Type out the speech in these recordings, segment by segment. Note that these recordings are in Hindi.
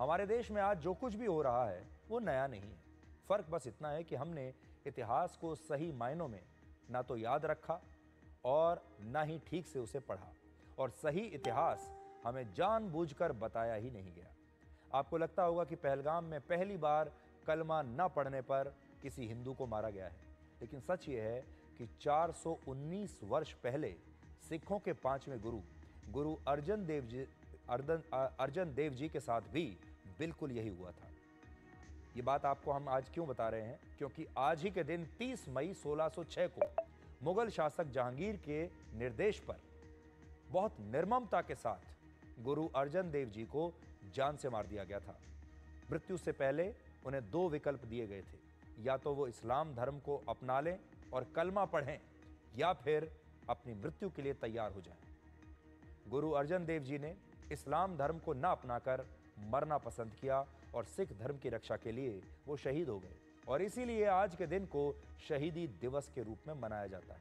हमारे देश में आज जो कुछ भी हो रहा है वो नया नहीं है। फर्क बस इतना है कि हमने इतिहास को सही मायनों में ना तो याद रखा और ना ही ठीक से उसे पढ़ा, और सही इतिहास हमें जानबूझकर बताया ही नहीं गया। आपको लगता होगा कि पहलगाम में पहली बार कलमा न पढ़ने पर किसी हिंदू को मारा गया है, लेकिन सच ये है कि 419 वर्ष पहले सिखों के पांचवें गुरु अर्जन देव जी के साथ भी बिल्कुल यही हुआ था। ये बात आपको हम आज क्यों बता रहे हैं? क्योंकि आज ही के दिन 30 मई 1606 को मुगल शासक जहांगीर के निर्देश पर बहुत निर्ममता के साथ गुरु अर्जन देव जी को जान से मार दिया गया था। मृत्यु से पहले उन्हें दो विकल्प दिए गए थे, या तो वो इस्लाम धर्म को अपना लें और कलमा पढ़ें, या फिर अपनी मृत्यु के लिए तैयार हो जाएं। गुरु अर्जन देव जी ने इस्लाम धर्म को न अपनाकर मरना पसंद किया और सिख धर्म की रक्षा के लिए वो शहीद हो गए, और इसीलिए आज के दिन को शहीदी दिवस के रूप में मनाया जाता है।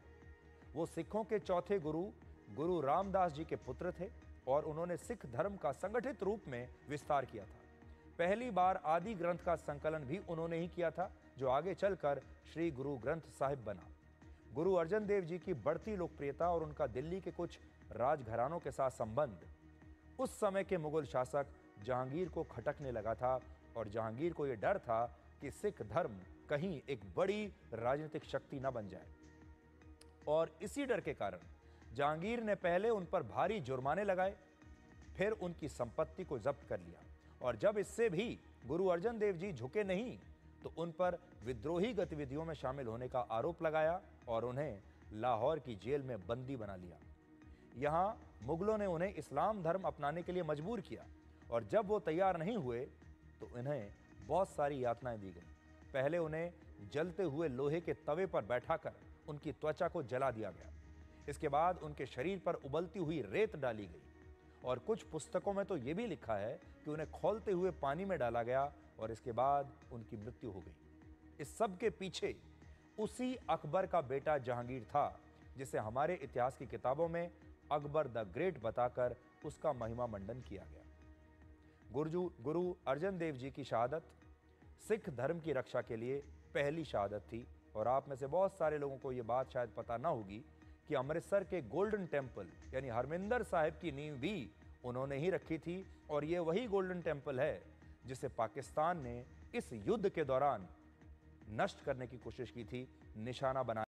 वो सिखों के चौथे गुरु रामदास जी के पुत्र थे और उन्होंने सिख धर्म का संगठित रूप में विस्तार किया था। पहली बार आदि ग्रंथ का संकलन भी उन्होंने ही किया था, जो आगे चलकर श्री गुरु ग्रंथ साहिब बना। गुरु अर्जन देव जी की बढ़ती लोकप्रियता और उनका दिल्ली के कुछ राजघरानों के साथ संबंध उस समय के मुगल शासक जहांगीर को खटकने लगा था, और जहांगीर को यह डर था कि सिख धर्म कहीं एक बड़ी राजनीतिक शक्ति न बन जाए, और इसी डर के कारण जहांगीर ने पहले उन पर भारी जुर्माने लगाए, फिर उनकी संपत्ति को जब्त कर लिया, और जब इससे भी गुरु अर्जन देव जी झुके नहीं तो उन पर विद्रोही गतिविधियों में शामिल होने का आरोप लगाया और उन्हें लाहौर की जेल में बंदी बना लिया। यहां मुगलों ने उन्हें इस्लाम धर्म अपनाने के लिए मजबूर किया, और जब वो तैयार नहीं हुए तो उन्हें बहुत सारी यातनाएं दी गई। पहले उन्हें जलते हुए लोहे के तवे पर बैठाकर उनकी त्वचा को जला दिया गया। इसके बाद उनके शरीर पर उबलती हुई रेत डाली गई, और कुछ पुस्तकों में तो यह भी लिखा है कि उन्हें खौलते हुए पानी में डाला गया, और इसके बाद उनकी मृत्यु हो गई। इस सब के पीछे उसी अकबर का बेटा जहांगीर था, जिसे हमारे इतिहास की किताबों में अकबर द ग्रेट बताकर उसका महिमा मंडन किया गया। गुरु अर्जन देव जी की शहादत सिख धर्म की रक्षा के लिए पहली शहादत थी, और आप में से बहुत सारे लोगों को यह बात शायद पता ना होगी कि अमृतसर के गोल्डन टेम्पल यानी हरमिंदर साहिब की नींव भी उन्होंने ही रखी थी, और यह वही गोल्डन टेम्पल है जिसे पाकिस्तान ने इस युद्ध के दौरान नष्ट करने की कोशिश की थी, निशाना बना